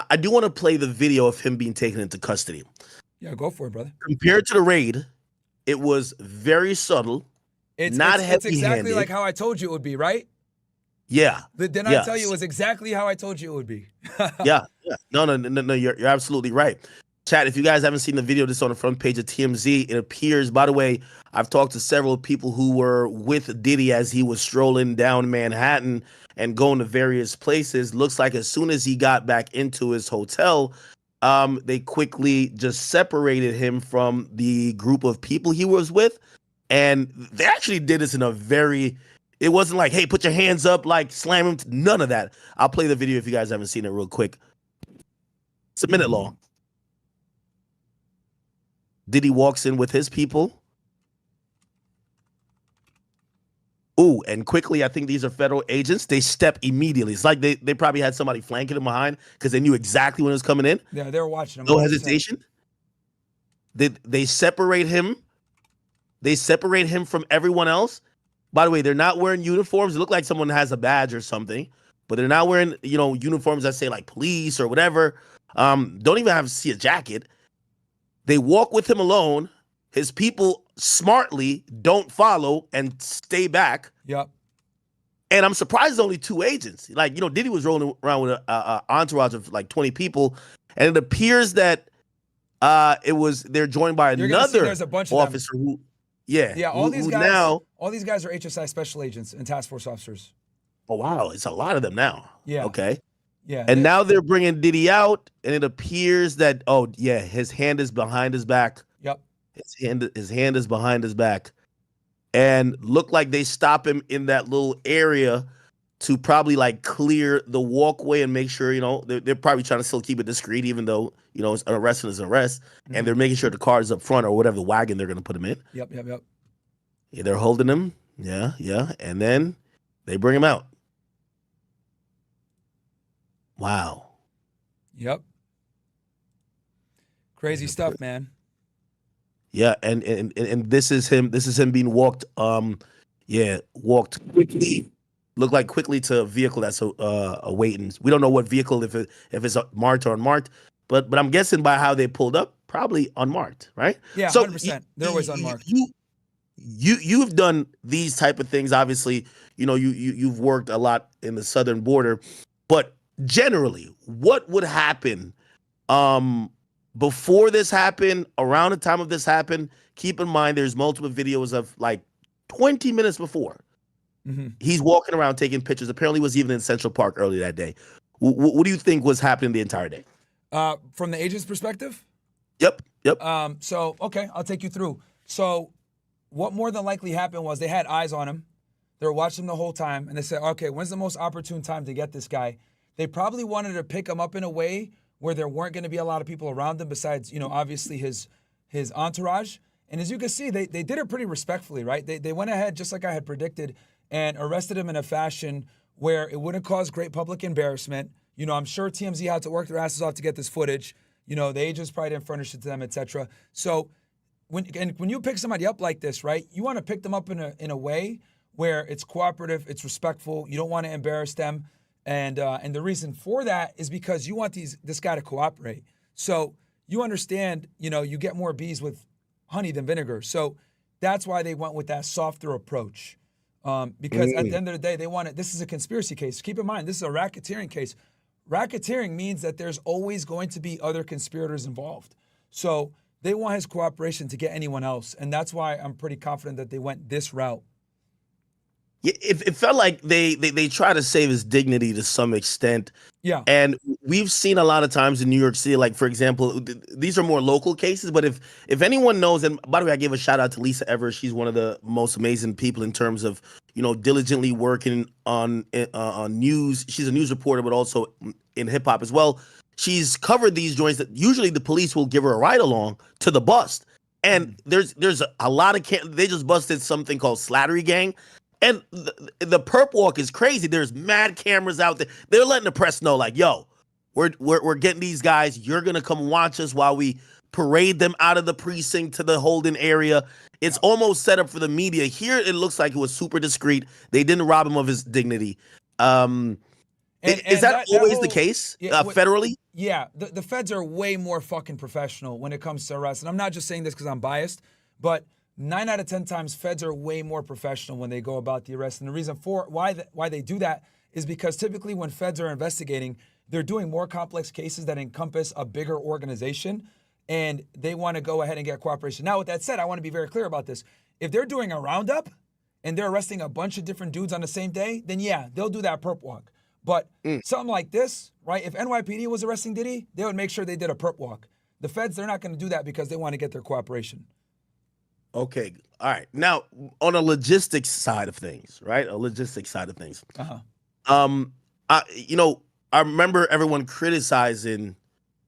I do want to play the video of him being taken into custody. Yeah, go for it, brother. Compared to the raid, it was very subtle, not It's exactly heavy-handed. like how I told you it would be, right? Yeah. Didn't I tell you it was exactly how I told you it would be? Yeah. No. You're absolutely right. Chat, if you guys haven't seen the video, this is on the front page of TMZ. It appears, by the way, I've talked to several people who were with Diddy as he was strolling down Manhattan and going to various places. Looks like as soon as he got back into his hotel, they quickly just separated him from the group of people he was with. And they actually did this in a very, it wasn't like, hey, put your hands up, like slam him. None of that. I'll play the video if you guys haven't seen it real quick. It's a minute long. Diddy walks in with his people. Ooh, and quickly, I think these are federal agents. They step immediately. It's like they probably had somebody flanking him behind because they knew exactly when it was coming in. Yeah, they were watching him. No hesitation. They separate him. They separate him from everyone else. By the way, they're not wearing uniforms. It look like someone has a badge or something, but they're not wearing, uniforms that say like police or whatever. Don't even have to see a jacket. They walk with him alone. His people smartly don't follow and stay back. Yep. And I'm surprised there's only 2 agents. Like, Diddy was rolling around with an entourage of like 20 people. And it appears that they're joined by another there's a bunch officer of them. who, yeah. Yeah, all these guys are HSI special agents and task force officers. Oh, wow. It's a lot of them now. Yeah. Okay. Yeah. And now they're bringing Diddy out, and it appears that, his hand is behind his back. Yep. His hand is behind his back. And look like they stop him in that little area to probably like clear the walkway and make sure, they're probably trying to still keep it discreet, even though, an arrest is an arrest. Mm-hmm. And they're making sure the car is up front or whatever the wagon they're going to put him in. Yep. Yeah, they're holding him. Yeah. And then they bring him out. Wow. Yep. Crazy stuff, man. Yeah, and this is him. This is him being walked. Walked quickly. Looked like quickly to a vehicle that's awaiting. We don't know what vehicle, if it's marked or unmarked, but I'm guessing by how they pulled up, probably unmarked, right? Yeah, so 100%. They're always unmarked. You've done these type of things. Obviously, you've worked a lot in the southern border, but generally, what would happen before this happened, around the time of this happened? Keep in mind, there's multiple videos of like 20 minutes before. Mm-hmm. He's walking around taking pictures. Apparently was even in Central Park earlier that day. What do you think was happening the entire day? From the agent's perspective? Yep. So, okay, I'll take you through. So what more than likely happened was they had eyes on him. They were watching him the whole time, and they said, okay, when's the most opportune time to get this guy? They probably wanted to pick him up in a way where there weren't going to be a lot of people around him besides, obviously his entourage. And as you can see, they did it pretty respectfully, right? They went ahead, just like I had predicted, and arrested him in a fashion where it wouldn't cause great public embarrassment. I'm sure TMZ had to work their asses off to get this footage. The agents probably didn't furnish it to them, etc. So when you pick somebody up like this, right, you want to pick them up in a way where it's cooperative, it's respectful. You don't want to embarrass them. And the reason for that is because you want this guy to cooperate. So you understand, you get more bees with honey than vinegar. So that's why they went with that softer approach. Because at the end of the day, this is a conspiracy case. Keep in mind, this is a racketeering case. Racketeering means that there's always going to be other conspirators involved. So they want his cooperation to get anyone else. And that's why I'm pretty confident that they went this route. Yeah, it felt like they try to save his dignity to some extent. Yeah. And we've seen a lot of times in New York City, like, for example, these are more local cases, but if anyone knows, and by the way, I gave a shout out to Lisa Evers. She's one of the most amazing people in terms of, diligently working on news. She's a news reporter, but also in hip hop as well. She's covered these joints that usually the police will give her a ride along to the bust. And there's a lot of, they just busted something called Slattery Gang. And the perp walk is crazy. There's mad cameras out there. They're letting the press know, like, yo, we're getting these guys. You're gonna come watch us while we parade them out of the precinct to the holding area. It's almost set up for the media. Here, it looks like it was super discreet. They didn't rob him of his dignity. Is that that always the whole case yeah, federally? yeah, the feds are way more fucking professional when it comes to arrests. And I'm not just saying this because I'm biased, but 9 out of 10 times feds are way more professional when they go about the arrest. And the reason for why they do that is because typically when feds are investigating, they're doing more complex cases that encompass a bigger organization, and they want to go ahead and get cooperation. Now, with that said, I want to be very clear about this. If they're doing a roundup and they're arresting a bunch of different dudes on the same day, then yeah, they'll do that perp walk. But something like this, right? If NYPD was arresting Diddy, they would make sure they did a perp walk. The feds, they're not going to do that because they want to get their cooperation. Okay. All right. Now, on a logistics side of things, right? A logistics side of things. Uh-huh. You know, I remember everyone criticizing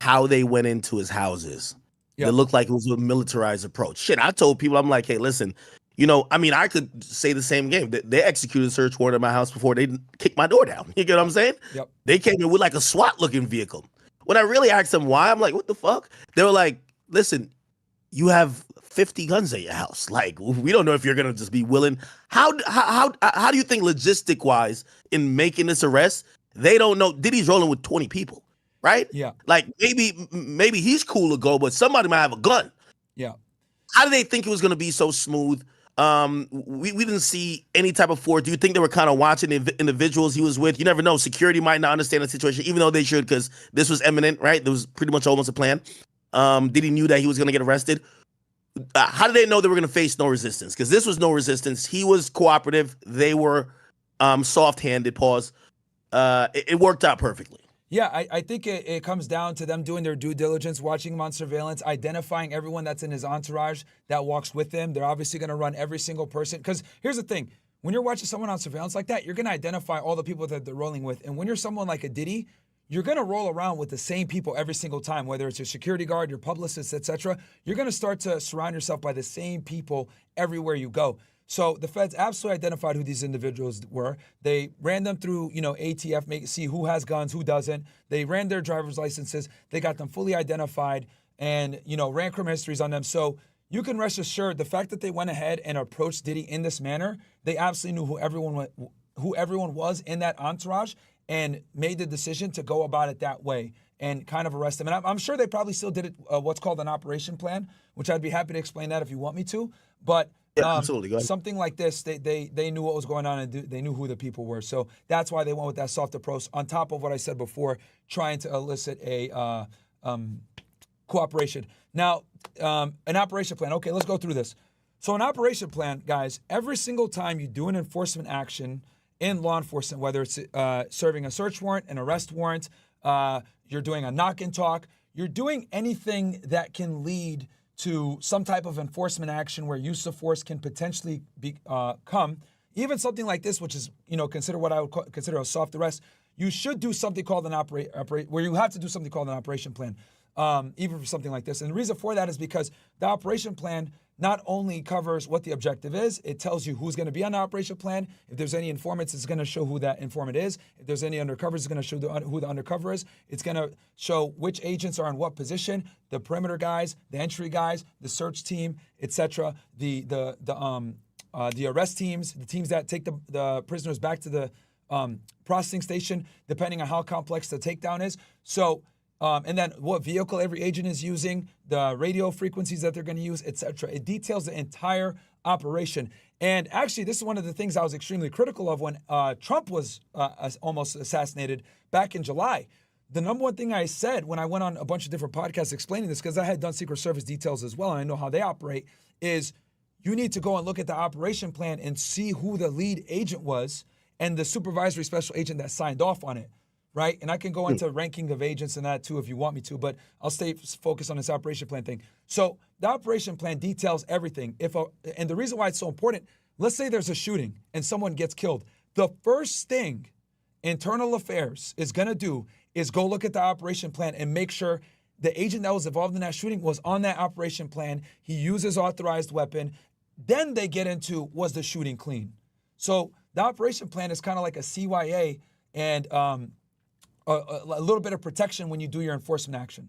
how they went into his houses. Yep. It looked like it was a militarized approach. Shit, I told people, I'm like, hey, listen, you know, I mean, I could say the same game. They executed a search warrant at my house before they kicked my door down. You get what I'm saying? Yep. They came in with like a SWAT-looking vehicle. When I really asked them why, I'm like, what the fuck? They were like, listen, you have 50 guns at your house. Like, we don't know if you're gonna just be willing. How do you think logistic-wise in making this arrest? They don't know. Diddy's rolling with 20 people, right? Yeah. Like maybe he's cool to go, but somebody might have a gun. Yeah. How did they think it was gonna be so smooth? We didn't see any type of force. Do you think they were kind of watching the individuals he was with? You never know. Security might not understand the situation, even though they should, because this was imminent, right? There was pretty much almost a plan. Diddy knew that he was gonna get arrested. How did they know they were gonna face no resistance? Because this was no resistance. He was cooperative. They were soft-handed. Pause. It worked out perfectly. Yeah, I think it comes down to them doing their due diligence, watching him on surveillance, identifying everyone that's in his entourage that walks with him. They're obviously going to run every single person. Because here's the thing. When you're watching someone on surveillance like that, you're going to identify all the people that they're rolling with. And when you're someone like a Diddy, you're going to roll around with the same people every single time, whether it's your security guard, your publicist, etc. You're going to start to surround yourself by the same people everywhere you go. So the feds absolutely identified who these individuals were. They ran them through, ATF, see who has guns, who doesn't. They ran their driver's licenses. They got them fully identified and, ran criminal histories on them. So you can rest assured the fact that they went ahead and approached Diddy in this manner, they absolutely knew who everyone was in that entourage and made the decision to go about it that way and kind of arrest them. And I'm sure they probably still did it, what's called an operation plan, which I'd be happy to explain that if you want me to. But yeah, absolutely. Go ahead. Something like this, they knew what was going on and they knew who the people were. So that's why they went with that soft approach on top of what I said before, trying to elicit a cooperation. Now, an operation plan. Okay, let's go through this. So an operation plan, guys, every single time you do an enforcement action in law enforcement, whether it's serving a search warrant, an arrest warrant, you're doing a knock and talk, you're doing anything that can lead to some type of enforcement action where use of force can potentially come, even something like this, which is, consider what I would consider a soft arrest, you should do something called where you have to do something called an operation plan, even for something like this. And the reason for that is because the operation plan not only covers what the objective is, it tells you who's going to be on the operation plan. If there's any informants, it's going to show who that informant is. If there's any undercovers, it's going to show who the undercover is. It's going to show which agents are in what position, the perimeter guys, the entry guys, the search team, etc. The arrest teams, the teams that take the prisoners back to the processing station, depending on how complex the takedown is. So. And then what vehicle every agent is using, the radio frequencies that they're going to use, etc. It details the entire operation. And actually, this is one of the things I was extremely critical of when Trump was almost assassinated back in July. The number one thing I said when I went on a bunch of different podcasts explaining this, because I had done Secret Service details as well, and I know how they operate, is you need to go and look at the operation plan and see who the lead agent was and the supervisory special agent that signed off on it. Right? And I can go into ranking of agents and that too if you want me to, but I'll stay focused on this operation plan thing. So the operation plan details everything. And the reason why it's so important, let's say there's a shooting and someone gets killed. The first thing internal affairs is going to do is go look at the operation plan and make sure the agent that was involved in that shooting was on that operation plan. He uses authorized weapon. Then they get into, was the shooting clean? So the operation plan is kind of like a CYA and a little bit of protection when you do your enforcement action.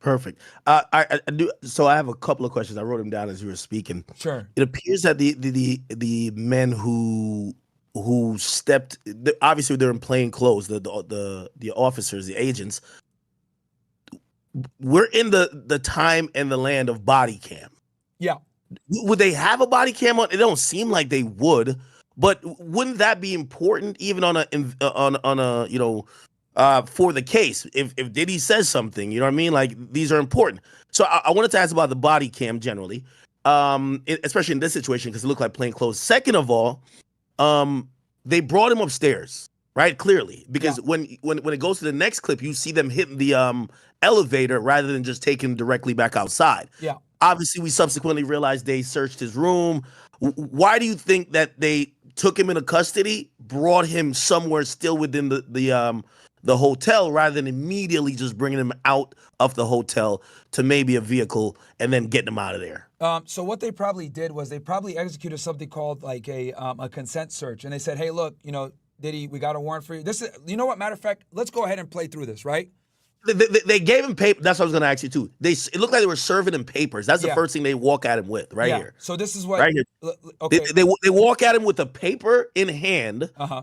Perfect. I do. So I have a couple of questions. I wrote them down as you were speaking. Sure. It appears that the men who who stepped. Obviously, they're in plain clothes. The officers, the agents. We're in the time and the land of body cam. Yeah. Would they have a body cam on? It don't seem like they would, but wouldn't that be important even on a for the case? If Diddy says something, you know what I mean? Like these are important. So I wanted to ask about the body cam generally, especially in this situation because it looked like plain clothes. Second of all, they brought him upstairs, right? Clearly, because when it goes to the next clip, you see them hitting the elevator rather than just taking him directly back outside. Yeah. Obviously, we subsequently realized they searched his room. Why do you think that they took him into custody, brought him somewhere still within the hotel, rather than immediately just bringing him out of the hotel to maybe a vehicle and then getting him out of there? So what they probably did was they probably executed something called like a consent search, and they said, "Hey, look, Diddy, we got a warrant for you. This is, you know what? Matter of fact, let's go ahead and play through this, right?" They gave him paper. That's what I was going to ask you too. It looked like they were serving him papers. That's the Yeah. first thing they walk at him with, right here. So this is what. Right here. Okay. They walk at him with a paper in hand, Uh-huh.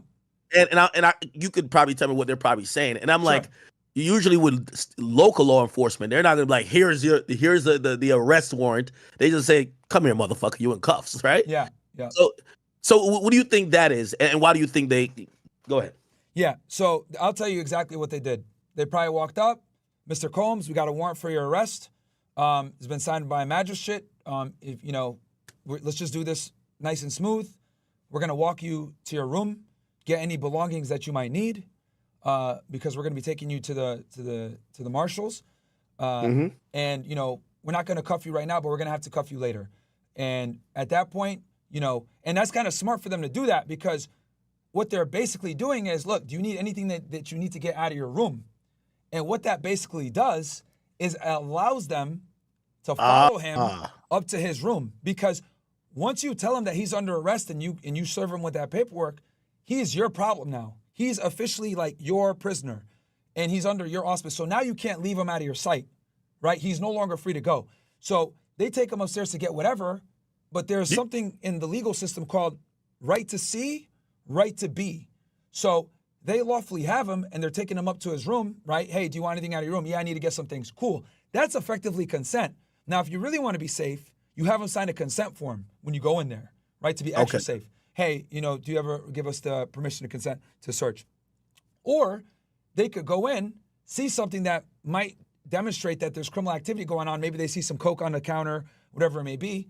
and you could probably tell me what they're probably saying. And I'm Sure. like, usually with local law enforcement, they're not gonna be like, here's the arrest warrant. They just say, come here, motherfucker, you in cuffs, right? Yeah. Yeah. So what do you think that is, and why do you think they? Go ahead. Yeah. So I'll tell you exactly what they did. They probably walked up, Mr. Combs, we got a warrant for your arrest. It's been signed by a magistrate. If let's just do this nice and smooth. We're gonna walk you to your room, get any belongings that you might need, because we're gonna be taking you to the marshals. And we're not gonna cuff you right now, but we're gonna have to cuff you later. And at that point, and that's kind of smart for them to do that because what they're basically doing is, look, do you need anything that you need to get out of your room? And what that basically does is it allows them to follow him up to his room. Because once you tell him that he's under arrest and you serve him with that paperwork, he's your problem now. He's officially like your prisoner and he's under your auspice. So now you can't leave him out of your sight, right? He's no longer free to go. So they take him upstairs to get whatever, but there's something in the legal system called right to see, right to be. So they lawfully have him and they're taking him up to his room, right? Hey, do you want anything out of your room? Yeah, I need to get some things. Cool. That's effectively consent. Now, if you really want to be safe, you have him sign a consent form when you go in there, right? To be extra safe. Hey, do you ever give us the permission to consent to search? Or they could go in, see something that might demonstrate that there's criminal activity going on. Maybe they see some coke on the counter, whatever it may be.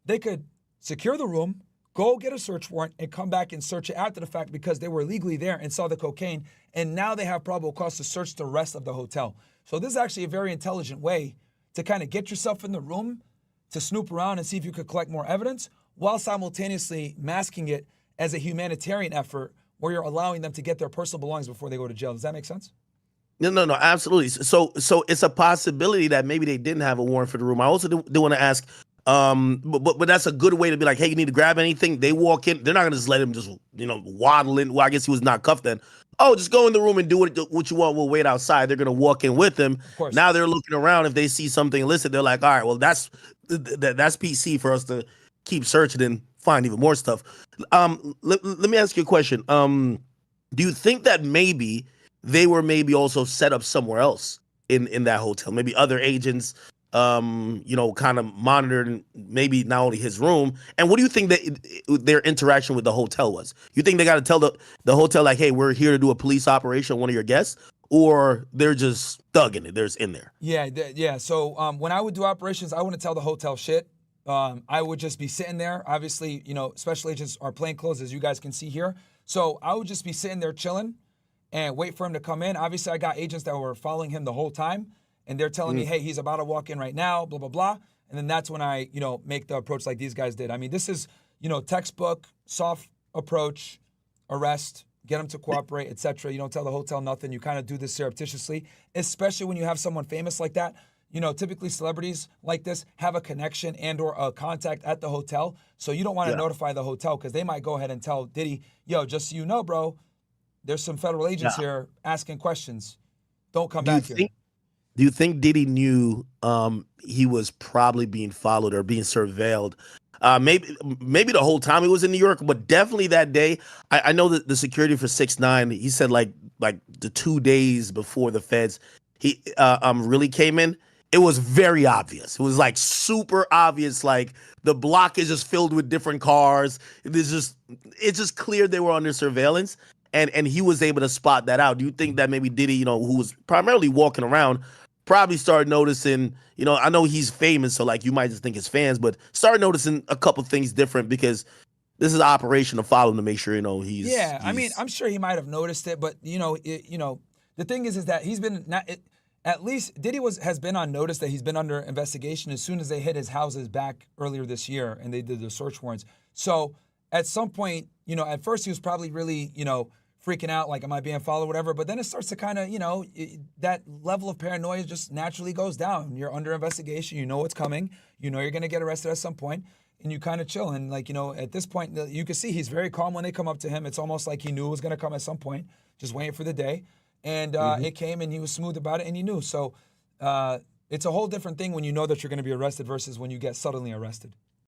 They could secure the room, go get a search warrant, and come back and search it after the fact because they were legally there and saw the cocaine, and now they have probable cause to search the rest of the hotel. So this is actually a very intelligent way to kind of get yourself in the room, to snoop around and see if you could collect more evidence, while simultaneously masking it as a humanitarian effort where you're allowing them to get their personal belongings before they go to jail. Does that make sense? No, absolutely. So it's a possibility that maybe they didn't have a warrant for the room. I also do want to ask, but that's a good way to be like, hey, you need to grab anything. They walk in, they're not gonna just let him just waddle in. Well, I guess he was not cuffed then. Oh, just go in the room and do what you want. We'll wait outside. They're gonna walk in with him. Of course. Now they're looking around. If they see something illicit, they're like, all right, well that's PC for us to keep searching and find even more stuff. Let me ask you a question. Do you think that maybe they were also set up somewhere else in that hotel? Maybe other agents, kind of monitored maybe not only his room. And what do you think that their interaction with the hotel was? You think they got to tell the hotel like, hey, we're here to do a police operation on one of your guests? Or they're just thugging it, there's in there? Yeah. So when I would do operations, I wouldn't tell the hotel shit. I would just be sitting there. Obviously, special agents are plainclothes, as you guys can see here. So I would just be sitting there chilling and wait for him to come in. Obviously, I got agents that were following him the whole time, and they're telling me, hey, he's about to walk in right now, blah, blah, blah. And then that's when I, make the approach like these guys did. I mean, this is, textbook, soft approach, arrest, get them to cooperate, etc. You don't tell the hotel nothing. You kind of do this surreptitiously, especially when you have someone famous like that. Typically celebrities like this have a connection and or a contact at the hotel. So you don't want to notify the hotel because they might go ahead and tell Diddy, yo, just so you know, bro, there's some federal agents here asking questions. Don't come back here. Do you think Diddy knew he was probably being followed or being surveilled Maybe the whole time he was in New York, but definitely that day. I know that the security for 6ix9ine, he said like the 2 days before the feds, he really came in. It was very obvious. It was like super obvious. Like the block is just filled with different cars. It's just clear they were under surveillance, and he was able to spot that out. Do you think that maybe Diddy, who was primarily walking around, probably started noticing, I know he's famous, so like you might just think it's fans, but started noticing a couple things different because this is an operation to follow him to make sure, Yeah, I mean, he's I'm sure he might have noticed it, but the thing is that he's been at least Diddy has been on notice that he's been under investigation as soon as they hit his houses back earlier this year and they did the search warrants. So at some point, at first he was probably really, freaking out, like, am I being followed, whatever. But then it starts to kind of, that level of paranoia just naturally goes down. You're under investigation. You know what's coming. You know you're going to get arrested at some point, and you kind of chill. And, like, at this point, you can see he's very calm when they come up to him. It's almost like he knew it was going to come at some point, just waiting for the day. And it came, and he was smooth about it, and he knew. So it's a whole different thing when you know that you're going to be arrested versus when you get suddenly arrested.